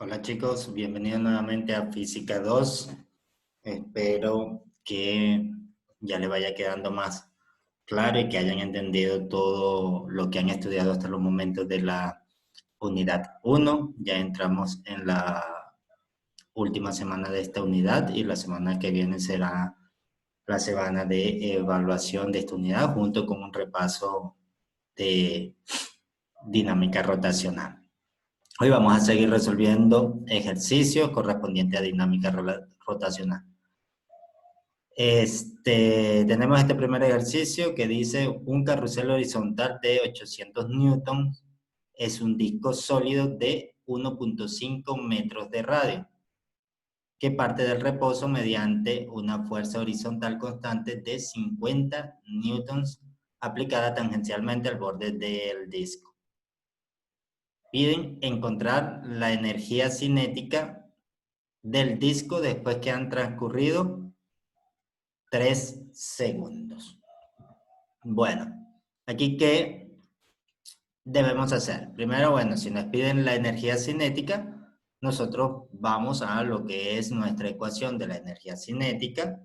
Hola chicos, bienvenidos nuevamente a Física 2. Espero que ya les vaya quedando más claro y que hayan entendido todo lo que han estudiado hasta los momentos de la unidad 1. Ya entramos en la última semana de esta unidad y la semana que viene será la semana de evaluación de esta unidad junto con un repaso de dinámica rotacional. Hoy vamos a seguir resolviendo ejercicios correspondientes a dinámica rotacional. Tenemos este primer ejercicio que dice un carrusel horizontal de 800 newtons es un disco sólido de 1.5 metros de radio que parte del reposo mediante una fuerza horizontal constante de 50 newtons aplicada tangencialmente al borde del disco. Piden encontrar la energía cinética del disco después que han transcurrido 3 segundos. Bueno, aquí ¿qué debemos hacer? Primero, bueno, si nos piden la energía cinética, nosotros vamos a lo que es nuestra ecuación de la energía cinética,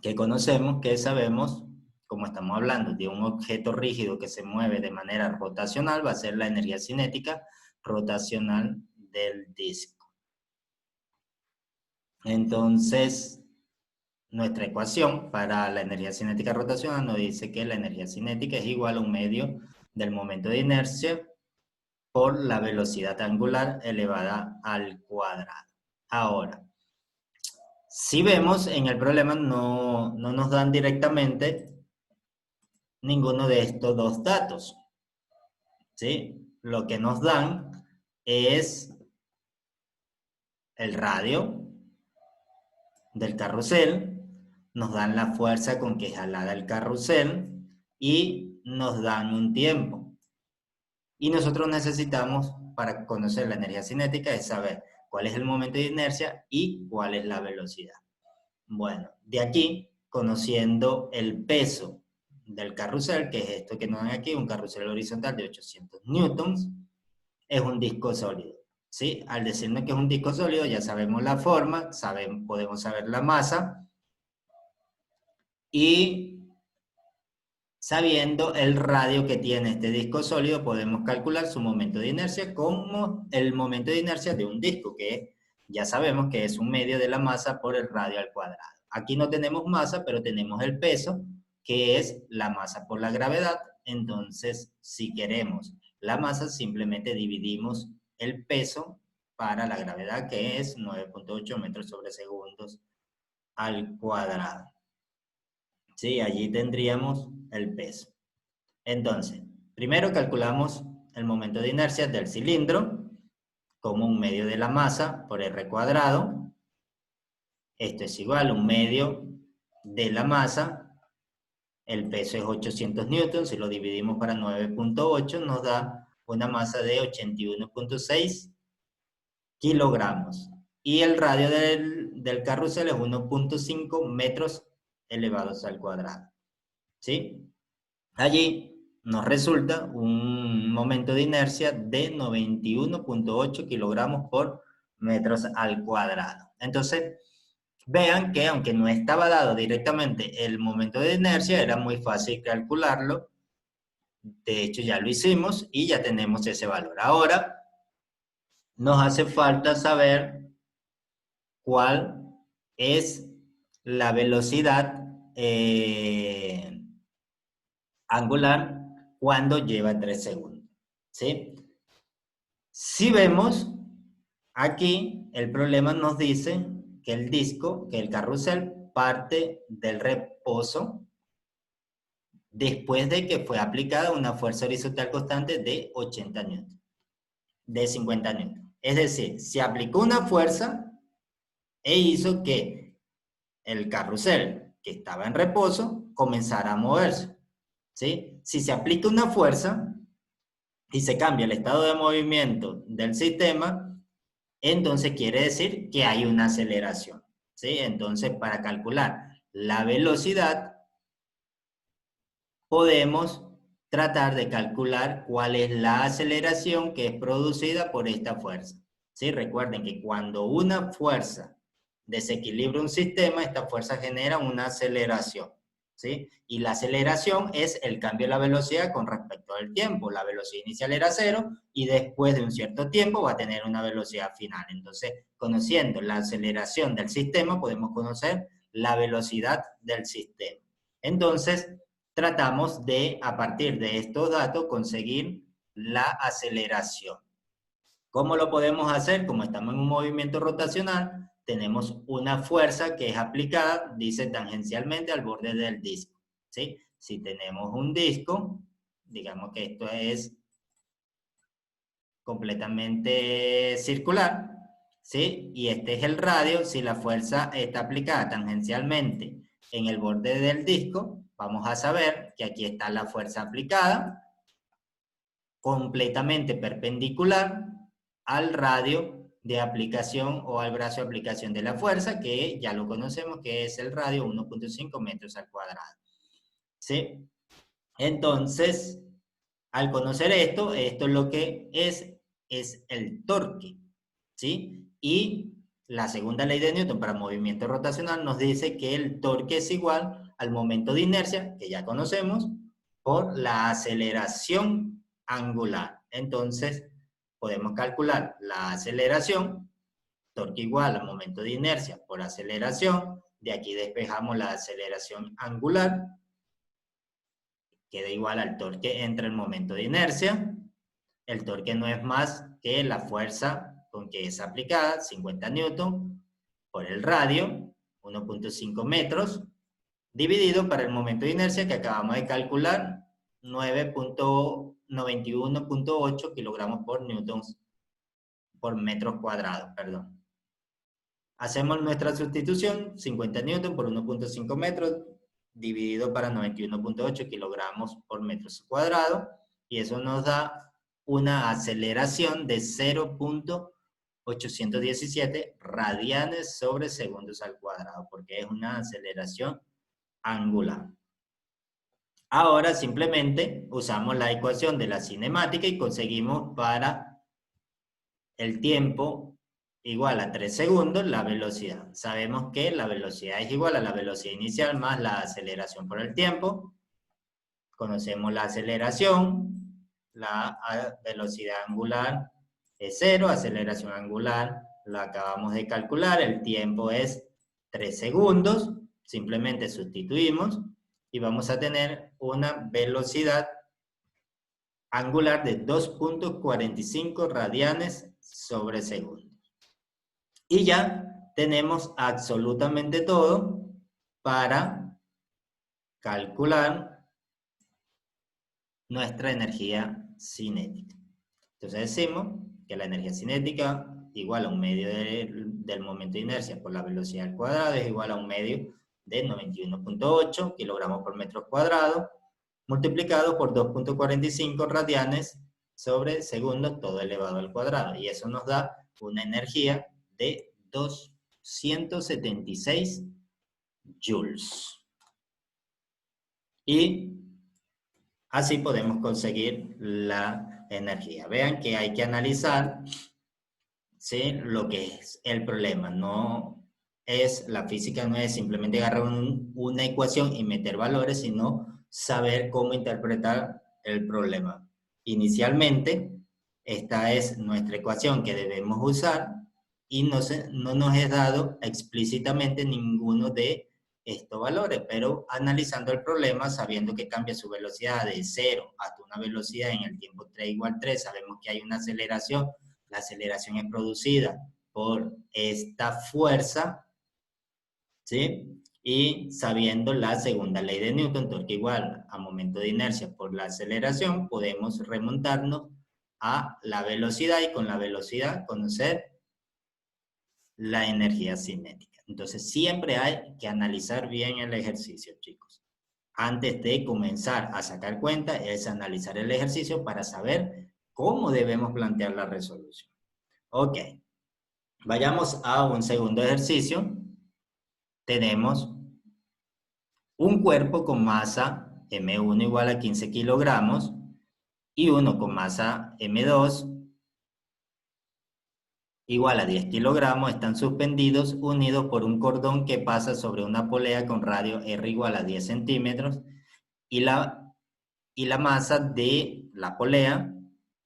que conocemos, que sabemos, como estamos hablando de un objeto rígido que se mueve de manera rotacional, va a ser la energía cinética rotacional del disco. Entonces, nuestra ecuación para la energía cinética rotacional nos dice que la energía cinética es igual a un medio del momento de inercia por la velocidad angular elevada al cuadrado. Ahora, si vemos en el problema no nos dan directamente ninguno de estos dos datos, ¿sí? Lo que nos dan es el radio del carrusel, nos dan la fuerza con que es jalada el carrusel y nos dan un tiempo. Y nosotros necesitamos, para conocer la energía cinética, es saber cuál es el momento de inercia y cuál es la velocidad. Bueno, de aquí, conociendo el peso del carrusel, que es esto que nos dan aquí, un carrusel horizontal de 800 newtons, es un disco sólido. ¿Sí? Al decirnos que es un disco sólido, ya sabemos la forma, podemos saber la masa, y sabiendo el radio que tiene este disco sólido, podemos calcular su momento de inercia como el momento de inercia de un disco, que ya sabemos que es un medio de la masa por el radio al cuadrado. Aquí no tenemos masa, pero tenemos el peso, que es la masa por la gravedad. Entonces, si queremos la masa, simplemente dividimos el peso para la gravedad, que es 9.8 metros sobre segundos al cuadrado. Sí, allí tendríamos el peso. Entonces, primero calculamos el momento de inercia del cilindro como un medio de la masa por R cuadrado. Esto es igual a un medio de la masa. El peso es 800 newtons. Si lo dividimos para 9.8 nos da una masa de 81.6 kilogramos. Y el radio del carrusel es 1.5 metros elevados al cuadrado. ¿Sí? Allí nos resulta un momento de inercia de 91.8 kilogramos por metros al cuadrado. Entonces, vean que aunque no estaba dado directamente el momento de inercia, era muy fácil calcularlo. De hecho, ya lo hicimos y ya tenemos ese valor. Ahora, nos hace falta saber cuál es la velocidad angular cuando lleva 3 segundos. ¿Sí? Si vemos aquí, el problema nos dice que el disco, que el carrusel, parte del reposo después de que fue aplicada una fuerza horizontal constante de 80 newtons, de 50 newtons. Es decir, se aplicó una fuerza e hizo que el carrusel, que estaba en reposo, comenzara a moverse. ¿Sí? Si se aplica una fuerza y se cambia el estado de movimiento del sistema, entonces quiere decir que hay una aceleración. ¿Sí? Entonces, para calcular la velocidad, podemos tratar de calcular cuál es la aceleración que es producida por esta fuerza. ¿Sí? Recuerden que cuando una fuerza desequilibra un sistema, esta fuerza genera una aceleración. ¿Sí? Y la aceleración es el cambio de la velocidad con respecto al tiempo. La velocidad inicial era 0 y después de un cierto tiempo va a tener una velocidad final. Entonces, conociendo la aceleración del sistema, podemos conocer la velocidad del sistema. Entonces, tratamos de, a partir de estos datos, conseguir la aceleración. ¿Cómo lo podemos hacer? Como estamos en un movimiento rotacional, tenemos una fuerza que es aplicada, dice tangencialmente al borde del disco. ¿Sí? Si tenemos un disco, digamos que esto es completamente circular, ¿sí? Y este es el radio, si la fuerza está aplicada tangencialmente en el borde del disco, vamos a saber que aquí está la fuerza aplicada, completamente perpendicular al radio de aplicación o al brazo de aplicación de la fuerza, que ya lo conocemos, que es el radio 1.5 metros al cuadrado. ¿Sí? Entonces, al conocer esto, esto lo que es el torque. ¿Sí? Y la segunda ley de Newton para movimiento rotacional nos dice que el torque es igual al momento de inercia, que ya conocemos, por la aceleración angular. Entonces, podemos calcular la aceleración, torque igual al momento de inercia por aceleración. De aquí despejamos la aceleración angular, queda igual al torque entre el momento de inercia. El torque no es más que la fuerza con que es aplicada, 50 newton, por el radio, 1.5 metros, dividido para el momento de inercia que acabamos de calcular, 9.91.8 kilogramos por newtons por metros cuadrados, perdón. Hacemos nuestra sustitución, 50 newton por 1.5 metros, dividido para 91.8 kilogramos por metros cuadrados, y eso nos da una aceleración de 0.817 radianes sobre segundos al cuadrado, porque es una aceleración angular. Ahora simplemente usamos la ecuación de la cinemática y conseguimos para el tiempo igual a 3 segundos la velocidad. Sabemos que la velocidad es igual a la velocidad inicial más la aceleración por el tiempo. Conocemos la aceleración, la velocidad angular es 0, aceleración angular la acabamos de calcular, el tiempo es 3 segundos, simplemente sustituimos y vamos a tener una velocidad angular de 2.45 radianes sobre segundo. Y ya tenemos absolutamente todo para calcular nuestra energía cinética. Entonces decimos que la energía cinética igual a un medio del momento de inercia por la velocidad al cuadrado es igual a un medio de 91.8 kilogramos por metro cuadrado multiplicado por 2.45 radianes sobre segundo todo elevado al cuadrado. Y eso nos da una energía de 276 joules. Y así podemos conseguir la energía. Vean que hay que analizar, ¿sí?, lo que es el problema. No es, la física no es simplemente agarrar una ecuación y meter valores, sino saber cómo interpretar el problema. Inicialmente, esta es nuestra ecuación que debemos usar y no nos es dado explícitamente ninguno de estos valores, pero analizando el problema, sabiendo que cambia su velocidad de 0 hasta una velocidad en el tiempo 3 igual 3, sabemos que hay una aceleración. La aceleración es producida por esta fuerza, ¿sí? Y sabiendo la segunda ley de Newton, torque igual a momento de inercia por la aceleración, podemos remontarnos a la velocidad y con la velocidad conocer la energía cinética. Entonces siempre hay que analizar bien el ejercicio, chicos. Antes de comenzar a sacar cuenta, es analizar el ejercicio para saber cómo debemos plantear la resolución. Ok, vayamos a un segundo ejercicio. Tenemos un cuerpo con masa M1 igual a 15 kilogramos y uno con masa M2 igual a 10 kilogramos están suspendidos unidos por un cordón que pasa sobre una polea con radio R igual a 10 centímetros y la masa de la polea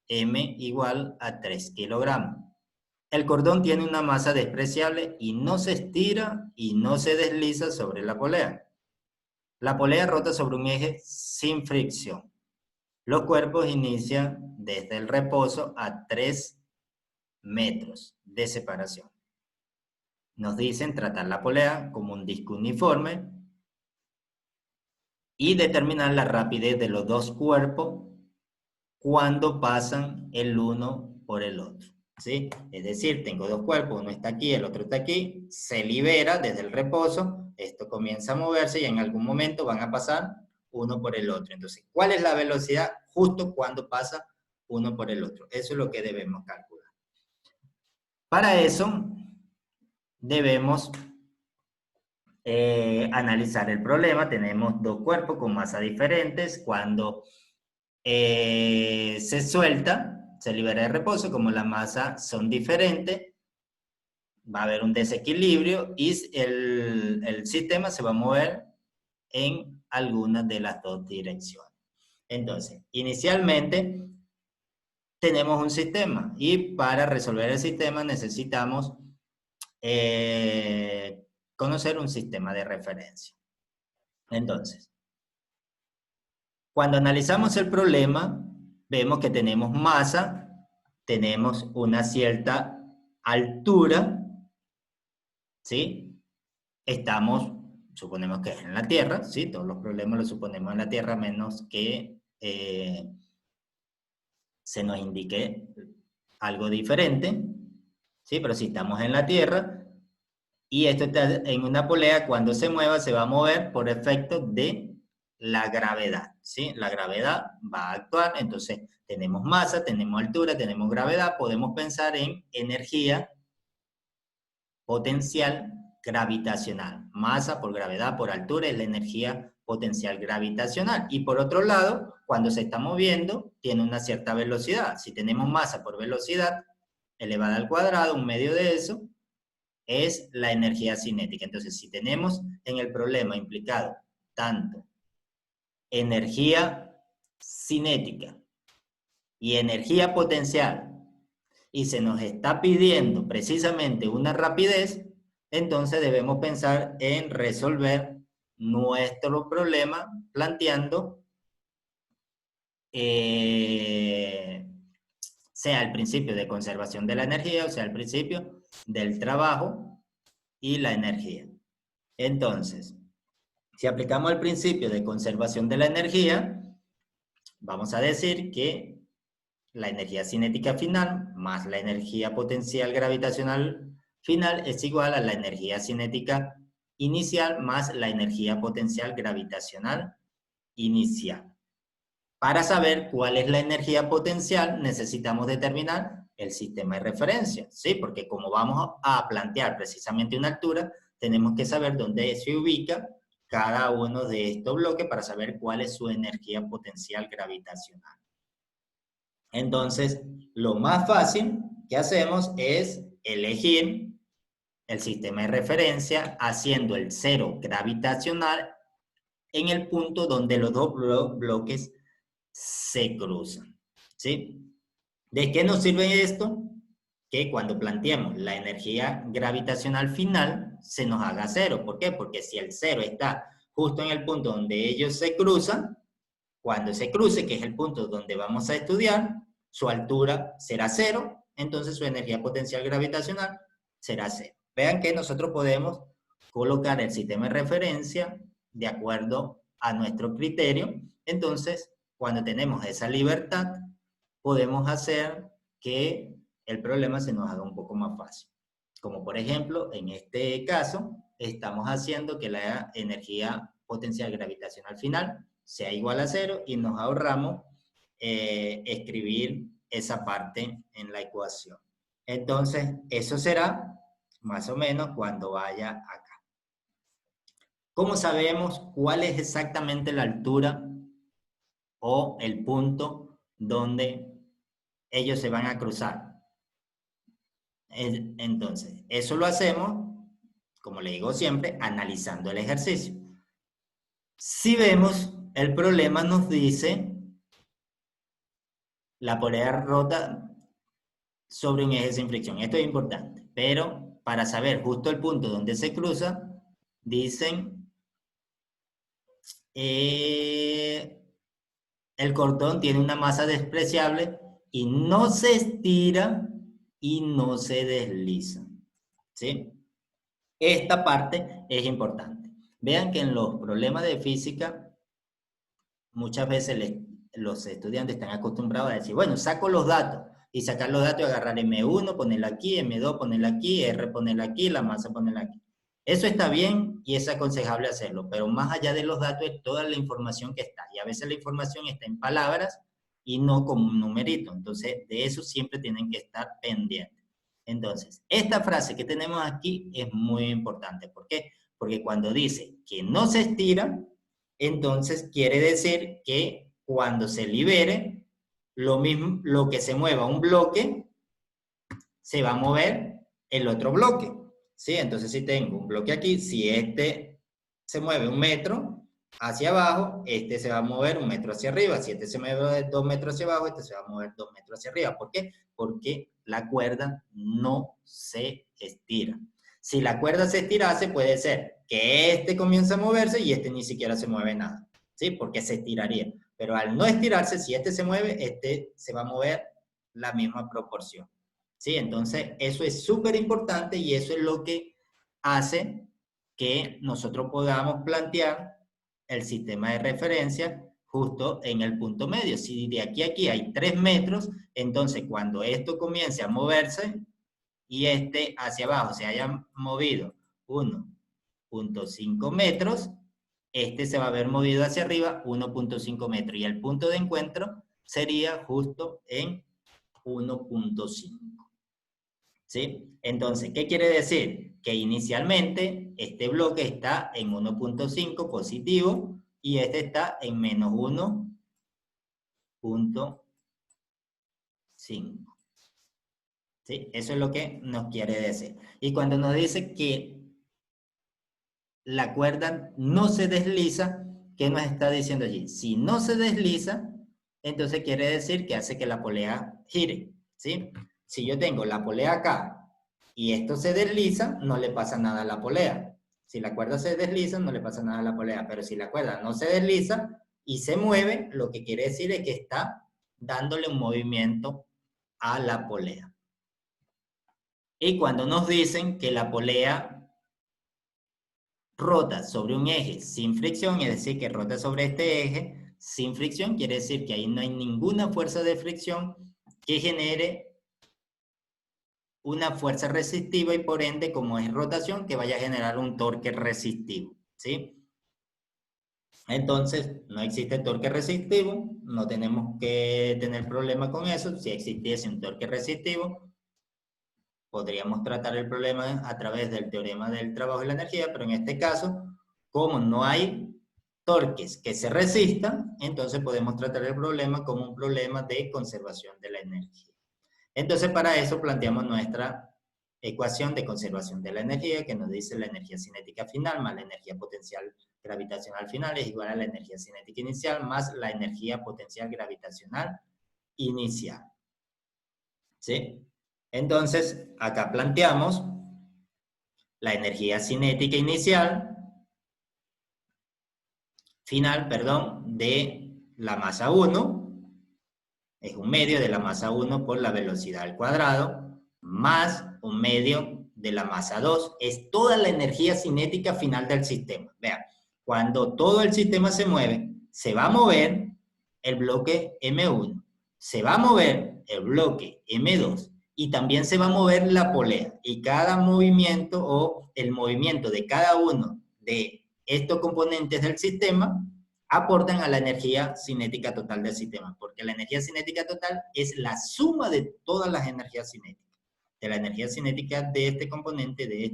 M igual a 3 kilogramos. El cordón tiene una masa despreciable y no se estira y no se desliza sobre la polea. La polea rota sobre un eje sin fricción. Los cuerpos inician desde el reposo a 3 metros de separación. Nos dicen tratar la polea como un disco uniforme y determinar la rapidez de los dos cuerpos cuando pasan el uno por el otro. ¿Sí? Es decir, tengo dos cuerpos, uno está aquí, el otro está aquí, se libera desde el reposo, esto comienza a moverse y en algún momento van a pasar uno por el otro. Entonces, ¿cuál es la velocidad justo cuando pasa uno por el otro? Eso es lo que debemos calcular. Para eso, debemos analizar el problema. Tenemos dos cuerpos con masa diferentes. Cuando se suelta, se libera de reposo, como las masas son diferentes, va a haber un desequilibrio y el sistema se va a mover en alguna de las dos direcciones. Entonces, inicialmente tenemos un sistema y para resolver el sistema necesitamos conocer un sistema de referencia. Entonces, cuando analizamos el problema, vemos que tenemos masa, tenemos una cierta altura, ¿sí? Estamos, suponemos que es en la Tierra, ¿sí? Todos los problemas los suponemos en la Tierra, menos que se nos indique algo diferente, ¿sí? Pero si estamos en la Tierra y esto está en una polea, cuando se mueva se va a mover por efecto de la gravedad, ¿sí? La gravedad va a actuar, entonces tenemos masa, tenemos altura, tenemos gravedad, podemos pensar en energía potencial gravitacional. Masa por gravedad por altura es la energía potencial gravitacional. Y por otro lado, cuando se está moviendo, tiene una cierta velocidad. Si tenemos masa por velocidad elevada al cuadrado, un medio de eso es la energía cinética. Entonces, si tenemos en el problema implicado tanto energía cinética y energía potencial, y se nos está pidiendo precisamente una rapidez, entonces debemos pensar en resolver nuestro problema planteando sea el principio de conservación de la energía, o sea el principio del trabajo y la energía. Entonces, si aplicamos el principio de conservación de la energía, vamos a decir que la energía cinética final más la energía potencial gravitacional final es igual a la energía cinética inicial más la energía potencial gravitacional inicial. Para saber cuál es la energía potencial necesitamos determinar el sistema de referencia, ¿sí? Porque como vamos a plantear precisamente una altura, tenemos que saber dónde se ubica cada uno de estos bloques para saber cuál es su energía potencial gravitacional. Entonces, lo más fácil que hacemos es elegir el sistema de referencia haciendo el cero gravitacional en el punto donde los dos bloques se cruzan, ¿sí? ¿De qué nos sirve esto? Que cuando planteemos la energía gravitacional final se nos haga cero. ¿Por qué? Porque si el cero está justo en el punto donde ellos se cruzan, cuando se cruce, que es el punto donde vamos a estudiar, su altura será cero, entonces su energía potencial gravitacional será cero. Vean que nosotros podemos colocar el sistema de referencia de acuerdo a nuestro criterio. Entonces, cuando tenemos esa libertad, podemos hacer que el problema se nos haga un poco más fácil. Como por ejemplo, en este caso, estamos haciendo que la energía potencial gravitacional final sea igual a cero y nos ahorramos escribir esa parte en la ecuación. Entonces, eso será más o menos cuando vaya acá. ¿Cómo sabemos cuál es exactamente la altura o el punto donde ellos se van a cruzar? Entonces, eso lo hacemos, como le digo siempre, analizando el ejercicio. Si vemos, el problema nos dice la polea rota sobre un eje sin fricción. Esto es importante, pero para saber justo el punto donde se cruza, dicen el cordón tiene una masa despreciable y no se estira y no se desliza. ¿Sí? Esta parte es importante. Vean que en los problemas de física, muchas veces los estudiantes están acostumbrados a decir, bueno, saco los datos, y sacar los datos y agarrar M1, ponerla aquí, M2, ponerla aquí, R, ponerla aquí, la masa, ponerla aquí. Eso está bien y es aconsejable hacerlo, pero más allá de los datos es toda la información que está. Y a veces la información está en palabras y no como un numerito. Entonces, de eso siempre tienen que estar pendientes. Entonces, esta frase que tenemos aquí es muy importante. ¿Por qué? Porque cuando dice que no se estira, entonces quiere decir que cuando se libere, lo mismo, lo que se mueva un bloque, se va a mover el otro bloque. ¿Sí? Entonces, si tengo un bloque aquí, si este se mueve 1 metro hacia abajo, este se va a mover 1 metro hacia arriba. Si este se mueve 2 metros hacia abajo, este se va a mover 2 metros hacia arriba. ¿Por qué? Porque la cuerda no se estira. Si la cuerda se estirase, puede ser que este comience a moverse y este ni siquiera se mueve nada. ¿Sí? Porque se estiraría. Pero al no estirarse, si este se mueve, este se va a mover la misma proporción. ¿Sí? Entonces, eso es súper importante y eso es lo que hace que nosotros podamos plantear el sistema de referencia justo en el punto medio. Si de aquí a aquí hay 3 metros, entonces cuando esto comience a moverse y este hacia abajo se haya movido 1.5 metros, este se va a haber movido hacia arriba 1.5 metros y el punto de encuentro sería justo en 1.5. ¿Sí? Entonces, ¿qué quiere decir? Que inicialmente este bloque está en 1.5 positivo y este está en menos 1.5. ¿Sí? Eso es lo que nos quiere decir. Y cuando nos dice que la cuerda no se desliza, ¿qué nos está diciendo allí? Si no se desliza, entonces quiere decir que hace que la polea gire. ¿Sí? Si yo tengo la polea acá y esto se desliza, no le pasa nada a la polea. Si la cuerda se desliza, no le pasa nada a la polea. Pero si la cuerda no se desliza y se mueve, lo que quiere decir es que está dándole un movimiento a la polea. Y cuando nos dicen que la polea rota sobre un eje sin fricción, es decir, que rota sobre este eje sin fricción, quiere decir que ahí no hay ninguna fuerza de fricción que genere una fuerza resistiva y por ende, como es rotación, que vaya a generar un torque resistivo, ¿sí? Entonces, no existe torque resistivo, no tenemos que tener problema con eso. Si existiese un torque resistivo, podríamos tratar el problema a través del teorema del trabajo y la energía, pero en este caso, como no hay torques que se resistan, entonces podemos tratar el problema como un problema de conservación de la energía. Entonces, para eso planteamos nuestra ecuación de conservación de la energía, que nos dice la energía cinética final más la energía potencial gravitacional final es igual a la energía cinética inicial más la energía potencial gravitacional inicial. ¿Sí? Entonces, acá planteamos la energía cinética inicial, final, perdón, de la masa 1, es un medio de la masa 1 por la velocidad al cuadrado, más un medio de la masa 2, es toda la energía cinética final del sistema. Vean, cuando todo el sistema se mueve, se va a mover el bloque M1, se va a mover el bloque M2 y también se va a mover la polea. Y cada movimiento o el movimiento de cada uno de estos componentes del sistema aportan a la energía cinética total del sistema, porque la energía cinética total es la suma de todas las energías cinéticas, de la energía cinética de este componente y de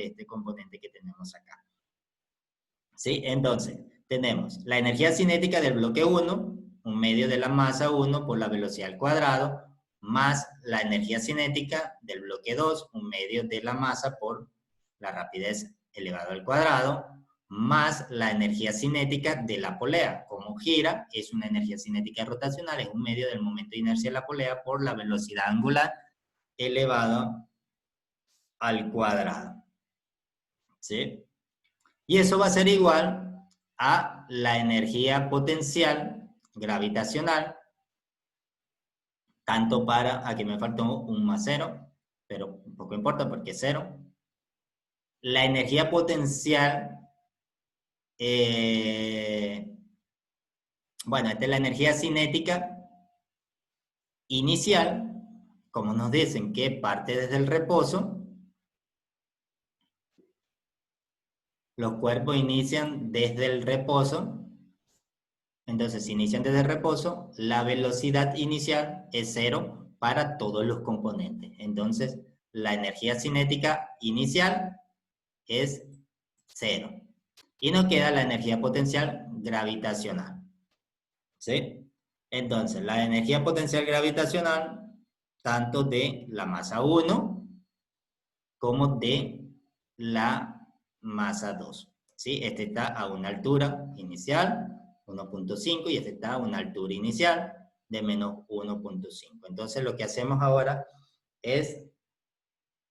este componente que tenemos acá. ¿Sí? Entonces, tenemos la energía cinética del bloque 1, un medio de la masa 1 por la velocidad al cuadrado, más la energía cinética del bloque 2, un medio de la masa por la rapidez elevado al cuadrado, más la energía cinética de la polea. Como gira, es una energía cinética rotacional, es un medio del momento de inercia de la polea por la velocidad angular elevado al cuadrado. ¿Sí? Y eso va a ser igual a la energía potencial gravitacional, tanto para, aquí me faltó un más cero, pero poco importa porque es cero. La energía potencial, bueno, esta es la energía cinética inicial, como nos dicen que parte desde el reposo, los cuerpos inician desde el reposo. Entonces, si inician desde el reposo, la velocidad inicial es cero para todos los componentes. Entonces, la energía cinética inicial es cero. Y nos queda la energía potencial gravitacional. ¿Sí? Entonces, la energía potencial gravitacional, tanto de la masa 1 como de la masa 2. ¿Sí? Este está a una altura inicial, 1.5, y este está a una altura inicial de menos 1.5. Entonces, lo que hacemos ahora es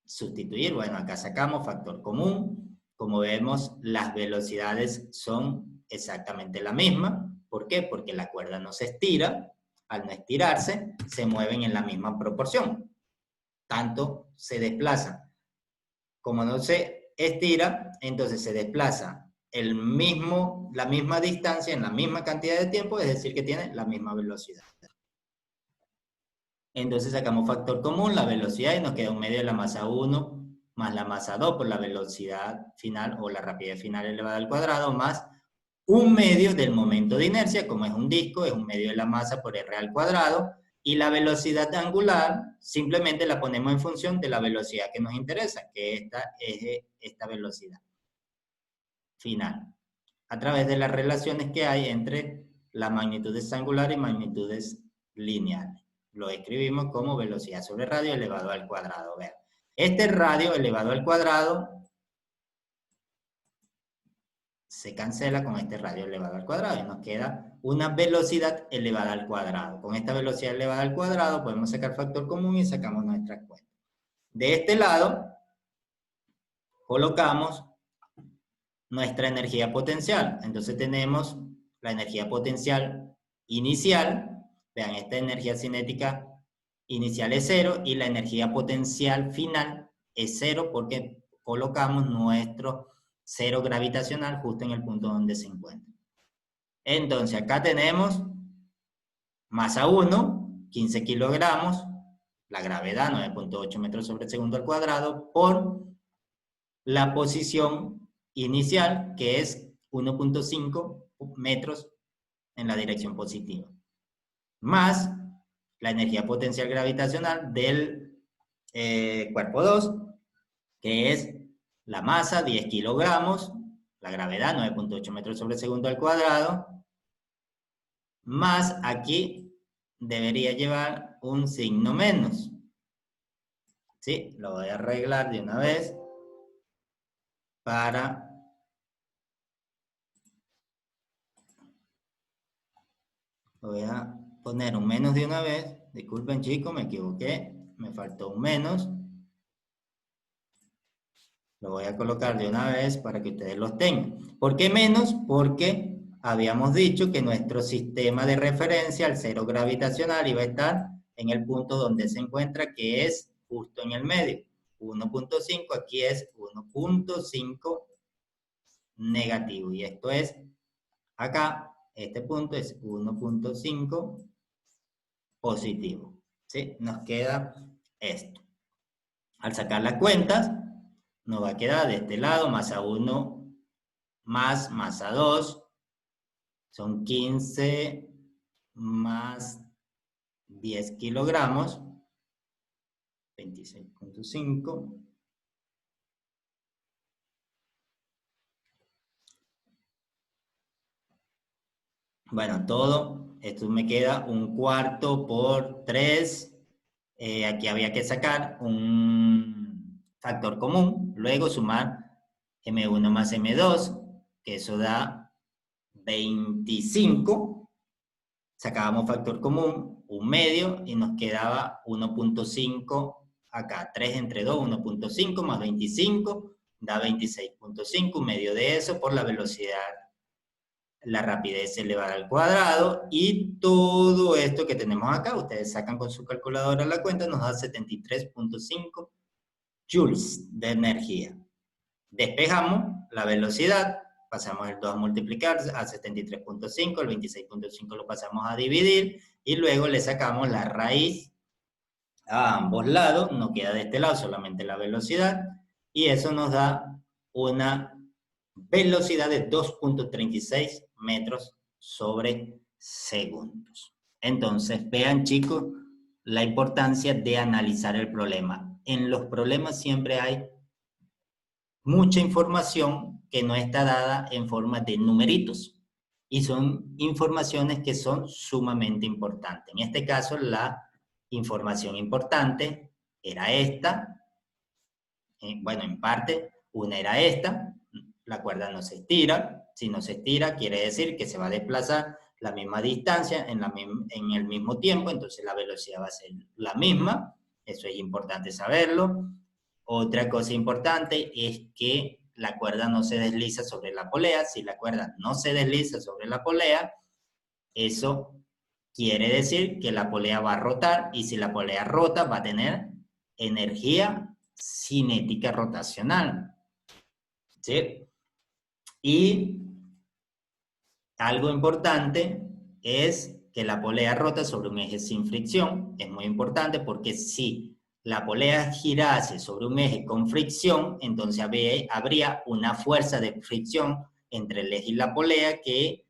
sustituir. Bueno, acá sacamos factor común. Como vemos, las velocidades son exactamente la misma. ¿Por qué? Porque la cuerda no se estira. Al no estirarse, se mueven en la misma proporción. Tanto se desplazan. Como no se estira, entonces se desplaza la misma distancia en la misma cantidad de tiempo, es decir, que tiene la misma velocidad. Entonces sacamos factor común, la velocidad, y nos queda un medio de la masa 1 más la masa 2 por la velocidad final o la rapidez final elevada al cuadrado, más un medio del momento de inercia, como es un disco, es un medio de la masa por r al cuadrado, y la velocidad angular simplemente la ponemos en función de la velocidad que nos interesa, que esta es esta velocidad final, a través de las relaciones que hay entre las magnitudes angulares y magnitudes lineales. Lo escribimos como velocidad sobre radio elevado al cuadrado. Vean, este radio elevado al cuadrado se cancela con este radio elevado al cuadrado y nos queda una velocidad elevada al cuadrado. Con esta velocidad elevada al cuadrado podemos sacar factor común y sacamos nuestras cuentas. De este lado colocamos nuestra energía potencial. Entonces tenemos la energía potencial inicial. Vean, esta energía cinética inicial es cero y la energía potencial final es cero porque colocamos nuestro cero gravitacional justo en el punto donde se encuentra. Entonces acá tenemos masa 1, 15 kilogramos, la gravedad 9.8 metros sobre segundo al cuadrado, por la posición inicial, que es 1.5 metros en la dirección positiva, más la energía potencial gravitacional del cuerpo 2, que es la masa, 10 kilogramos, la gravedad, 9.8 metros sobre segundo al cuadrado, más aquí debería llevar un signo menos. ¿Sí? Lo voy a arreglar de una vez para voy a poner un menos de una vez. Disculpen chicos, me equivoqué. Me faltó un menos. Lo voy a colocar de una vez para que ustedes los tengan. ¿Por qué menos? Porque habíamos dicho que nuestro sistema de referencia, al cero gravitacional, iba a estar en el punto donde se encuentra, que es justo en el medio. 1.5, aquí es 1.5 negativo. Y esto es acá, este punto es 1.5 positivo. ¿Sí? Nos queda esto. Al sacar las cuentas, nos va a quedar de este lado masa 1 más masa 2. Son 15 más 10 kilogramos. 26.5. Bueno, todo esto me queda un cuarto por 3 Aquí había que sacar un factor común, luego sumar M1 más M2, que eso da 25. Sacábamos factor común, un medio, y nos quedaba 1.5 acá. 3 entre 2, 1.5 más 25, da 26.5, un medio de eso por la velocidad, la rapidez elevada al cuadrado, y todo esto que tenemos acá, ustedes sacan con su calculadora la cuenta, nos da 73.5 joules de energía. Despejamos la velocidad, pasamos el 2 a multiplicar a 73.5, el 26.5 lo pasamos a dividir, y luego le sacamos la raíz a ambos lados, no queda de este lado solamente la velocidad, y eso nos da una velocidad de 2.36 metros sobre segundos. Entonces, vean chicos, la importancia de analizar el problema. En los problemas siempre hay mucha información que no está dada en forma de numeritos, y son informaciones que son sumamente importantes. En este caso, la información importante era esta. Bueno, en parte, una era esta: la cuerda no se estira. Si no se estira, quiere decir que se va a desplazar la misma distancia en el mismo tiempo, entonces la velocidad va a ser la misma. Eso es importante saberlo. Otra cosa importante es que la cuerda no se desliza sobre la polea. Si la cuerda no se desliza sobre la polea, eso quiere decir que la polea va a rotar, y si la polea rota va a tener energía cinética rotacional, ¿sí? Y algo importante es que la polea rota sobre un eje sin fricción. Es muy importante porque si la polea girase sobre un eje con fricción, entonces habría una fuerza de fricción entre el eje y la polea, que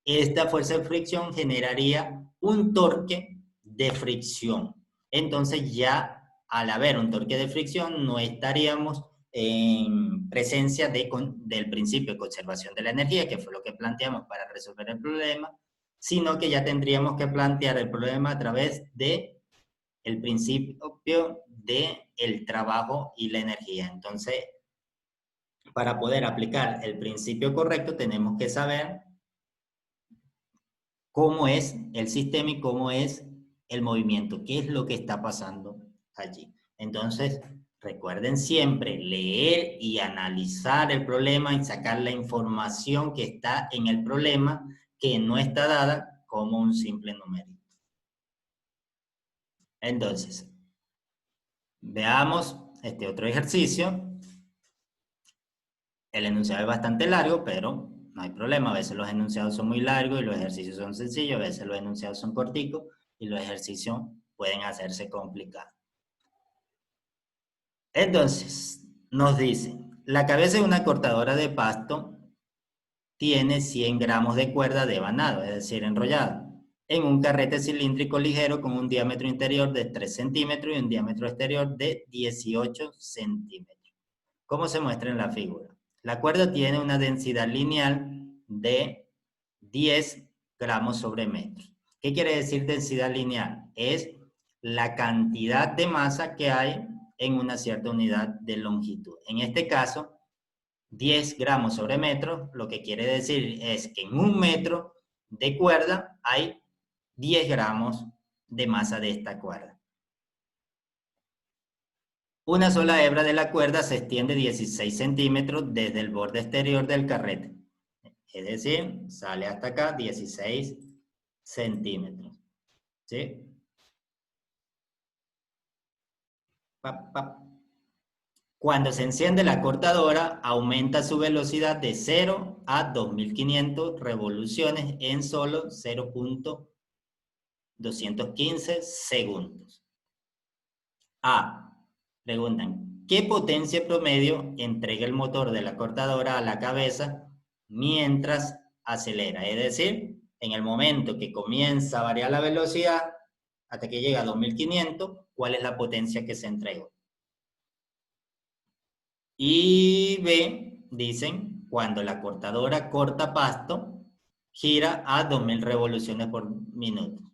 esta fuerza de fricción generaría un torque de fricción. Entonces ya al haber un torque de fricción no estaríamos en presencia del principio de conservación de la energía, que fue lo que planteamos para resolver el problema, sino que ya tendríamos que plantear el problema a través de el principio del trabajo y la energía. Entonces, para poder aplicar el principio correcto, tenemos que saber cómo es el sistema y cómo es el movimiento, qué es lo que está pasando allí. Entonces, recuerden siempre leer y analizar el problema y sacar la información que está en el problema, que no está dada como un simple numerito. Entonces, veamos este otro ejercicio. El enunciado es bastante largo, pero no hay problema. A veces los enunciados son muy largos y los ejercicios son sencillos. A veces los enunciados son corticos y los ejercicios pueden hacerse complicados. Entonces, nos dicen, la cabeza de una cortadora de pasto tiene 100 gramos de cuerda de vanado, es decir, enrollado, en un carrete cilíndrico ligero con un diámetro interior de 3 centímetros y un diámetro exterior de 18 centímetros. ¿Cómo se muestra en la figura? La cuerda tiene una densidad lineal de 10 gramos sobre metro. ¿Qué quiere decir densidad lineal? Es la cantidad de masa que hay en una cierta unidad de longitud. En este caso, 10 gramos sobre metro, lo que quiere decir es que en un metro de cuerda hay 10 gramos de masa de esta cuerda. Una sola hebra de la cuerda se extiende 16 centímetros desde el borde exterior del carrete. Es decir, sale hasta acá 16 centímetros. ¿Sí? Cuando se enciende la cortadora, aumenta su velocidad de 0 a 2500 revoluciones en solo 0.215 segundos. Preguntan, ¿qué potencia promedio entrega el motor de la cortadora a la cabeza mientras acelera? Es decir, en el momento que comienza a variar la velocidad hasta que llega a 2500, ¿cuál es la potencia que se entregó? Y B, dicen, cuando la cortadora corta pasto, gira a 2000 revoluciones por minuto.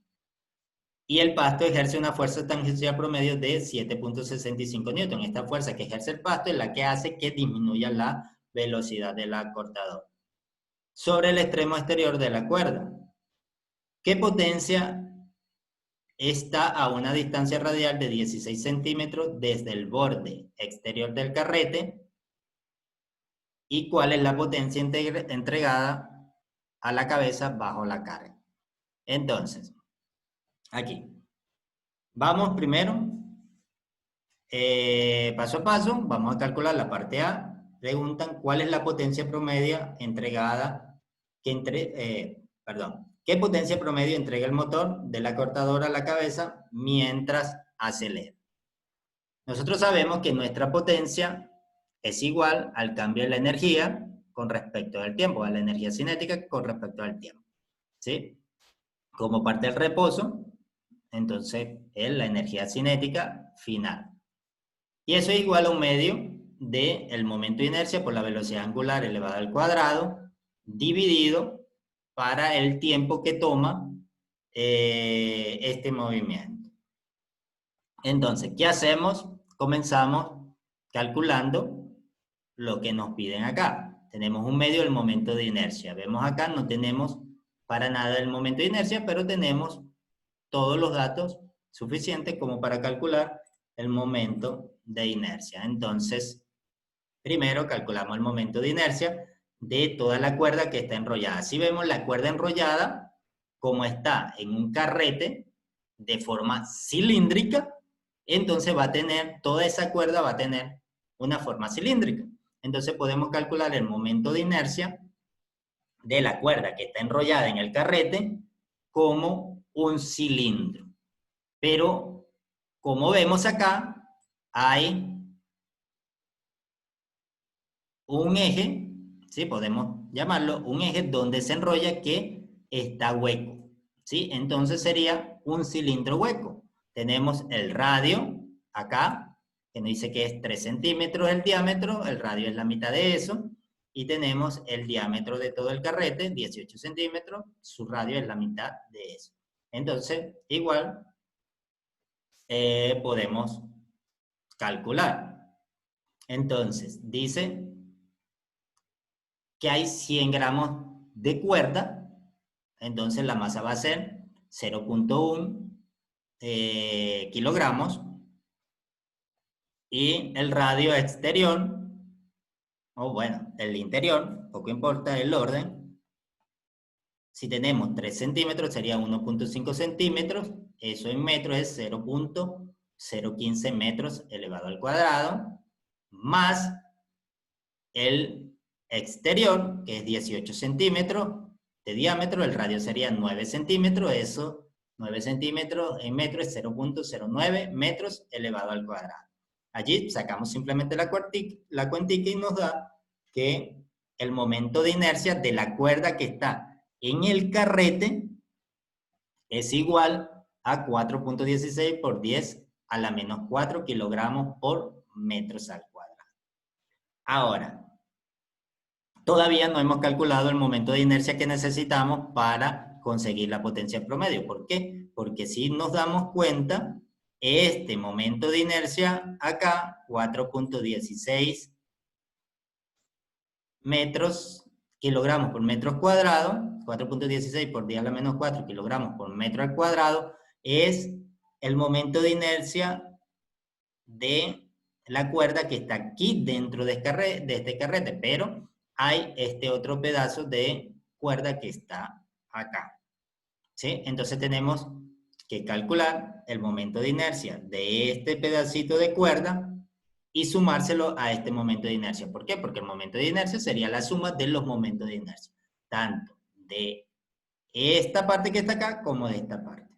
Y el pasto ejerce una fuerza tangencial promedio de 7.65 newton. Esta fuerza que ejerce el pasto es la que hace que disminuya la velocidad del acortador. Sobre el extremo exterior de la cuerda, ¿qué potencia está a una distancia radial de 16 centímetros desde el borde exterior del carrete? ¿Y cuál es la potencia entregada a la cabeza bajo la carga? Entonces, aquí, vamos primero, paso a paso, vamos a calcular la parte A. Preguntan cuál es la potencia promedio entregada, ¿qué potencia promedio entrega el motor de la cortadora a la cabeza mientras acelera? Nosotros sabemos que nuestra potencia es igual al cambio de la energía con respecto al tiempo, a la energía cinética con respecto al tiempo, ¿sí? Como parte del reposo, entonces es la energía cinética final. Y eso es igual a un medio del momento de inercia por la velocidad angular elevada al cuadrado, dividido para el tiempo que toma este movimiento. Entonces, ¿qué hacemos? Comenzamos calculando lo que nos piden acá. Tenemos un medio del momento de inercia. Vemos acá, no tenemos para nada el momento de inercia, pero tenemos todos los datos suficientes como para calcular el momento de inercia. Entonces, primero calculamos el momento de inercia de toda la cuerda que está enrollada. Si vemos la cuerda enrollada, como está en un carrete de forma cilíndrica, entonces va a tener, toda esa cuerda va a tener una forma cilíndrica. Entonces podemos calcular el momento de inercia de la cuerda que está enrollada en el carrete como un cilindro. Pero, como vemos acá, hay un eje, ¿sí? Podemos llamarlo un eje donde se enrolla que está hueco, ¿sí? Entonces sería un cilindro hueco. Tenemos el radio acá, que nos dice que es 3 centímetros el diámetro, el radio es la mitad de eso, y tenemos el diámetro de todo el carrete, 18 centímetros, su radio es la mitad de eso. Entonces, igual, podemos calcular. Entonces, dice que hay 100 gramos de cuerda, entonces la masa va a ser 0.1 kilogramos, y el radio exterior, o bueno, el interior, poco importa el orden, si tenemos 3 centímetros sería 1.5 centímetros, eso en metros es 0.015 metros elevado al cuadrado, más el exterior, que es 18 centímetros de diámetro, el radio sería 9 centímetros, eso, 9 centímetros en metro es 0.09 metros elevado al cuadrado. Allí sacamos simplemente la cuentica y nos da que el momento de inercia de la cuerda que está en el carrete es igual a 4.16 por 10 a la menos 4 kilogramos por metros al cuadrado. Ahora, todavía no hemos calculado el momento de inercia que necesitamos para conseguir la potencia promedio. ¿Por qué? Porque si nos damos cuenta, este momento de inercia acá, 4.16 kilogramos por metro cuadrado, 4.16 por 10 a la menos 4 kilogramos por metro al cuadrado, es el momento de inercia de la cuerda que está aquí dentro de este carrete, pero hay este otro pedazo de cuerda que está acá, ¿sí? Entonces tenemos que calcular el momento de inercia de este pedacito de cuerda y sumárselo a este momento de inercia. ¿Por qué? Porque el momento de inercia sería la suma de los momentos de inercia, tanto de esta parte que está acá como de esta parte.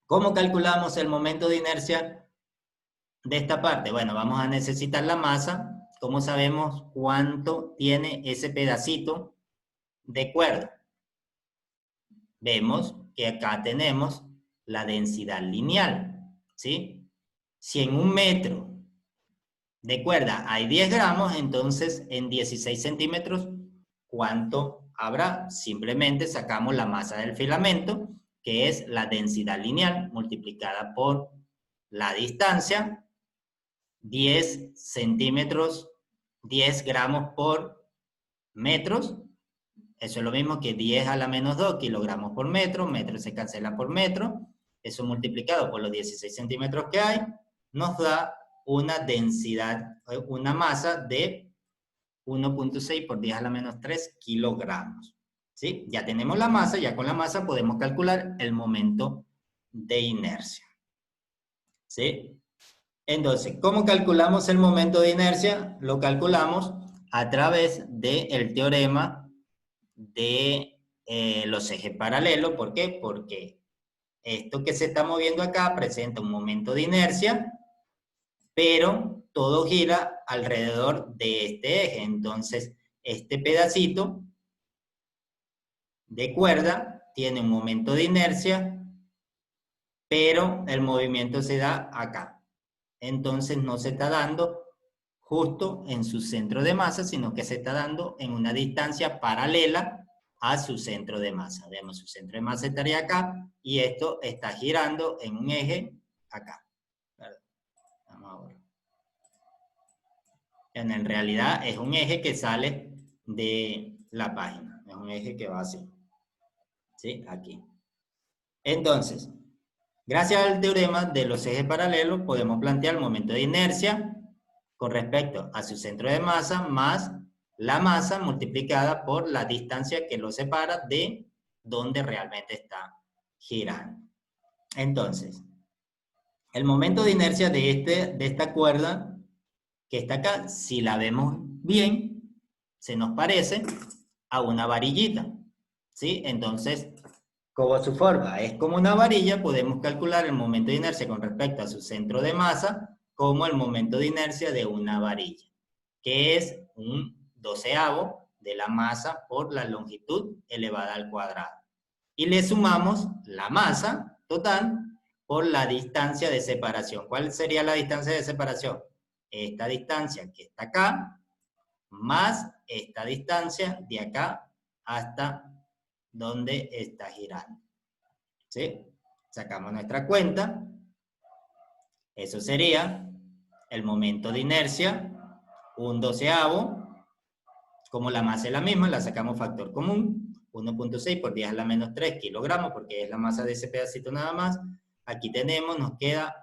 ¿Cómo calculamos el momento de inercia de esta parte? Bueno, vamos a necesitar la masa. ¿Cómo sabemos cuánto tiene ese pedacito de cuerda? Vemos que acá tenemos la densidad lineal, ¿sí? Si en un metro de cuerda hay 10 gramos, entonces en 16 centímetros, ¿cuánto habrá? Simplemente sacamos la masa del filamento que es la densidad lineal multiplicada por la distancia, 10 centímetros, 10 gramos por metros. Eso es lo mismo que 10 a la menos 2 kilogramos por metro, metro se cancela por metro, eso multiplicado por los 16 centímetros que hay, nos da una densidad, una masa de 1.6 por 10 a la menos 3 kilogramos. ¿Sí? Ya tenemos la masa, ya con la masa podemos calcular el momento de inercia. ¿Sí? Entonces, ¿cómo calculamos el momento de inercia? Lo calculamos a través del teorema de los ejes paralelos. ¿Por qué? Porque esto que se está moviendo acá presenta un momento de inercia, pero todo gira alrededor de este eje. Entonces, este pedacito de cuerda tiene un momento de inercia, pero el movimiento se da acá. Entonces, no se está dando justo en su centro de masa, sino que se está dando en una distancia paralela a su centro de masa. Vemos, su centro de masa estaría acá y esto está girando en un eje acá. Vamos a ver. En realidad es un eje que sale de la página. Es un eje que va así. ¿Sí? Aquí. Entonces, gracias al teorema de los ejes paralelos podemos plantear el momento de inercia con respecto a su centro de masa más la masa multiplicada por la distancia que lo separa de donde realmente está girando. Entonces, el momento de inercia de esta cuerda que está acá, si la vemos bien, se nos parece a una varillita, ¿sí? Entonces, como su forma es como una varilla, podemos calcular el momento de inercia con respecto a su centro de masa como el momento de inercia de una varilla, que es un 12avo de la masa por la longitud elevada al cuadrado. Y le sumamos la masa total por la distancia de separación. ¿Cuál sería la distancia de separación? Esta distancia que está acá, más esta distancia de acá hasta donde está girando. ¿Sí? Sacamos nuestra cuenta. Eso sería el momento de inercia, un 12avo. Como la masa es la misma, la sacamos factor común, 1.6 por 10 a la menos 3 kilogramos, porque es la masa de ese pedacito nada más. Aquí tenemos, nos queda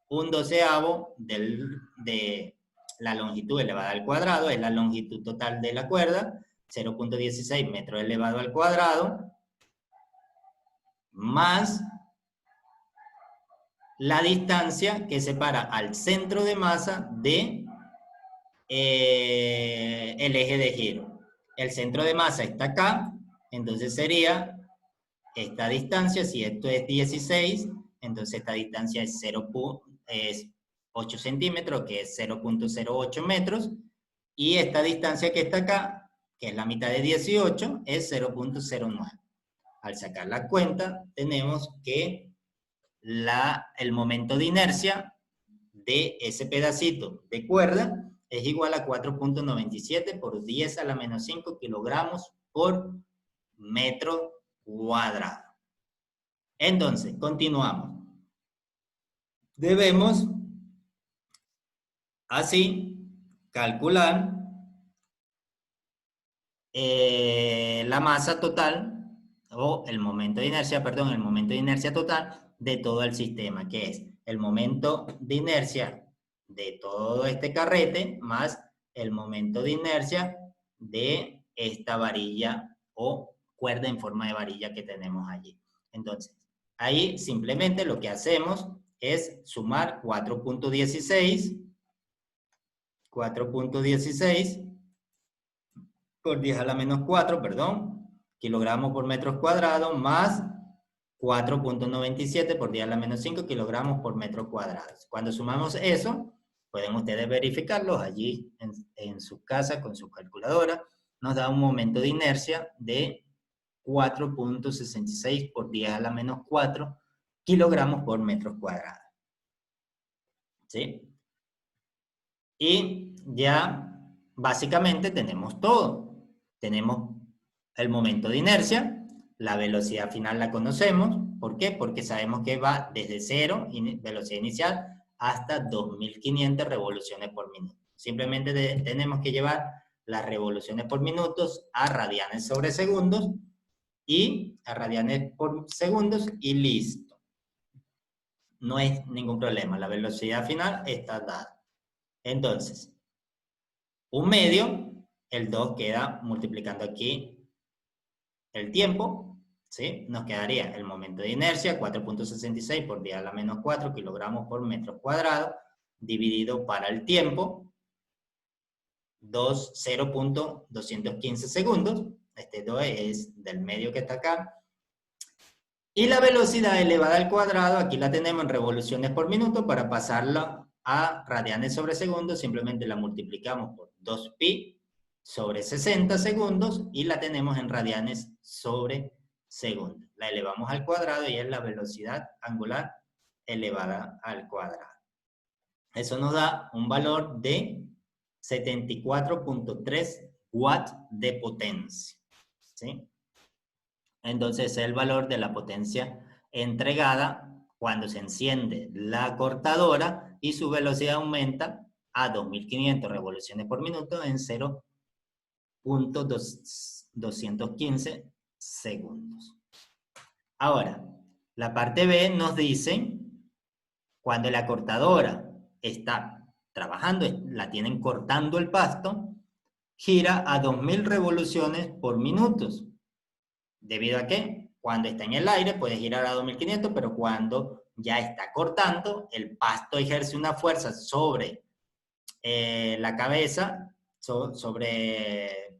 un 12avo de la longitud elevada al cuadrado, es la longitud total de la cuerda, 0.16 metros elevado al cuadrado, más la distancia que separa al centro de masa de el eje de giro. El centro de masa está acá, entonces sería esta distancia, si esto es 16, entonces esta distancia es 8 centímetros, que es 0.08 metros, y esta distancia que está acá, que es la mitad de 18, es 0.09. Al sacar la cuenta, tenemos que el momento de inercia de ese pedacito de cuerda es igual a 4.97 por 10 a la menos 5 kilogramos por metro cuadrado. Entonces, continuamos. Debemos así calcular la masa total o el momento de inercia, perdón, el momento de inercia total de todo el sistema, que es el momento de inercia de todo este carrete más el momento de inercia de esta varilla o cuerda en forma de varilla que tenemos allí. Entonces, ahí simplemente lo que hacemos es sumar 4.16 por 10 a la menos 4, perdón, kilogramos por metros cuadrados, más 4.97 por 10 a la menos 5 kilogramos por metro cuadrado. Cuando sumamos eso, pueden ustedes verificarlos allí en su casa con su calculadora, nos da un momento de inercia de 4.66 por 10 a la menos 4 kilogramos por metro cuadrado. ¿Sí? Y ya básicamente tenemos todo. Tenemos el momento de inercia, la velocidad final la conocemos, ¿Por qué? Porque sabemos que va desde 0, velocidad inicial, hasta 2500 revoluciones por minuto. Simplemente tenemos que llevar las revoluciones por minutos a radianes sobre segundos y a radianes por segundos y listo. No es ningún problema, la velocidad final está dada. Entonces, un medio, el 2 queda multiplicando aquí el tiempo, ¿sí? Nos quedaría el momento de inercia, 4.66 por 10 a la menos 4 kilogramos por metro cuadrado, dividido para el tiempo, 0.215 segundos. Este 2 es del medio que está acá. Y la velocidad elevada al cuadrado, aquí la tenemos en revoluciones por minuto. Para pasarla a radianes sobre segundo, simplemente la multiplicamos por 2pi sobre 60 segundos y la tenemos en radianes sobre segundo. La elevamos al cuadrado y es la velocidad angular elevada al cuadrado. Eso nos da un valor de 74.3 watts de potencia, ¿sí? Entonces, es el valor de la potencia entregada cuando se enciende la cortadora y su velocidad aumenta a 2500 revoluciones por minuto en 0.215 segundos. Ahora, la parte B nos dice cuando la cortadora está trabajando, la tienen cortando el pasto, gira a 2000 revoluciones por minuto. ¿Debido a qué? Cuando está en el aire puede girar a 2500, pero cuando ya está cortando, el pasto ejerce una fuerza sobre la cabeza, sobre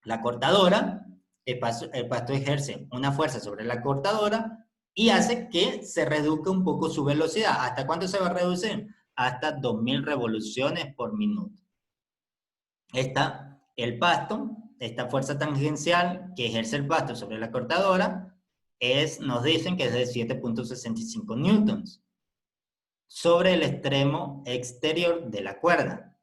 la cortadora, el pasto ejerce una fuerza sobre la cortadora y hace que se reduzca un poco su velocidad. ¿Hasta cuánto se va a reducir? Hasta 2000 revoluciones por minuto. El pasto, esta fuerza tangencial que ejerce el pasto sobre la cortadora, nos dicen que es de 7.65 newtons sobre el extremo exterior de la cuerda.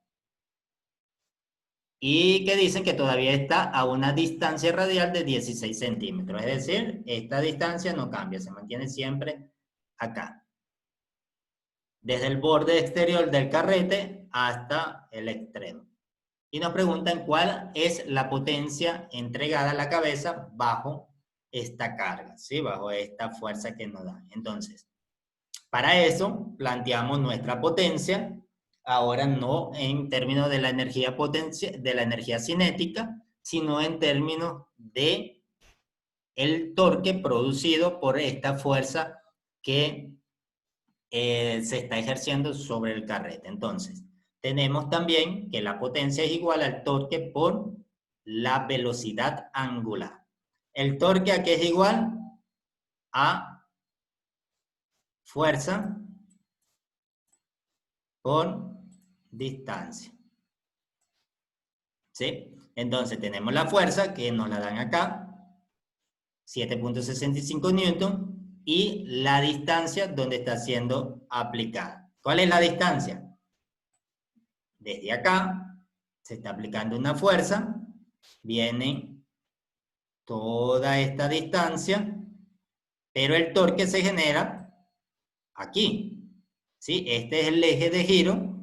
Y que dicen que todavía está a una distancia radial de 16 centímetros. Es decir, esta distancia no cambia, se mantiene siempre acá. Desde el borde exterior del carrete hasta el extremo. Y nos preguntan cuál es la potencia entregada a la cabeza bajo esta carga, ¿sí? Bajo esta fuerza que nos da. Entonces, para eso planteamos nuestra potencia, ahora no en términos de la energía cinética, sino en términos de el torque producido por esta fuerza que se está ejerciendo sobre el carrete. Entonces, tenemos también que la potencia es igual al torque por la velocidad angular. ¿El torque a qué es igual? A fuerza por distancia. ¿Sí? Entonces tenemos la fuerza que nos la dan acá, 7.65 newton, y la distancia donde está siendo aplicada. ¿Cuál es la distancia? Desde acá se está aplicando una fuerza, viene toda esta distancia, pero el torque se genera aquí, ¿sí? Este es el eje de giro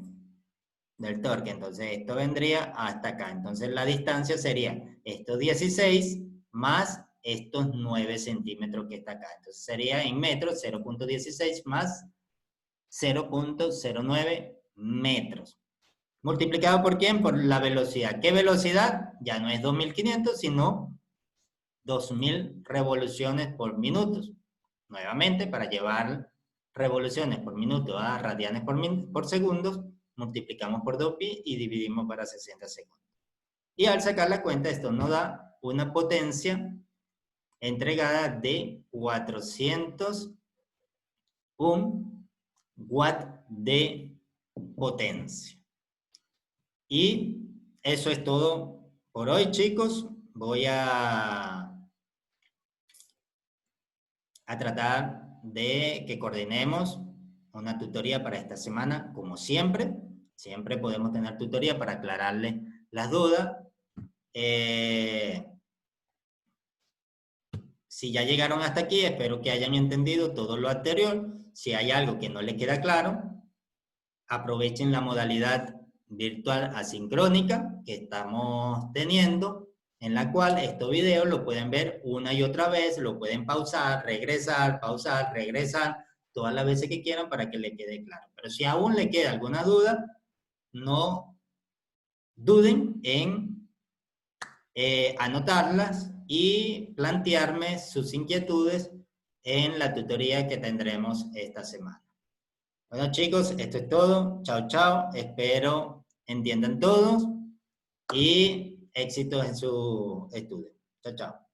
del torque, entonces esto vendría hasta acá. Entonces la distancia sería estos 16 más estos 9 centímetros que está acá. Entonces sería en metros 0.16 más 0.09 metros. ¿Multiplicado por quién? Por la velocidad. ¿Qué velocidad? Ya no es 2500, sino 2000 revoluciones por minuto. Nuevamente, para llevar revoluciones por minuto a radianes por segundos, multiplicamos por 2pi y dividimos para 60 segundos. Y al sacar la cuenta, esto nos da una potencia entregada de 401 watts de potencia. Y eso es todo por hoy, chicos. Voy a tratar de que coordinemos una tutoría para esta semana, como siempre. Siempre podemos tener tutoría para aclararle las dudas. Si ya llegaron hasta aquí, espero que hayan entendido todo lo anterior. Si hay algo que no les queda claro, aprovechen la modalidad virtual asincrónica que estamos teniendo, en la cual estos videos lo pueden ver una y otra vez, lo pueden pausar, regresar, todas las veces que quieran para que le quede claro. Pero si aún le queda alguna duda, no duden en anotarlas y plantearme sus inquietudes en la tutoría que tendremos esta semana. Bueno, chicos, esto es todo. Chao, chao. Espero entiendan todos y éxitos en su estudio. Chao, chao.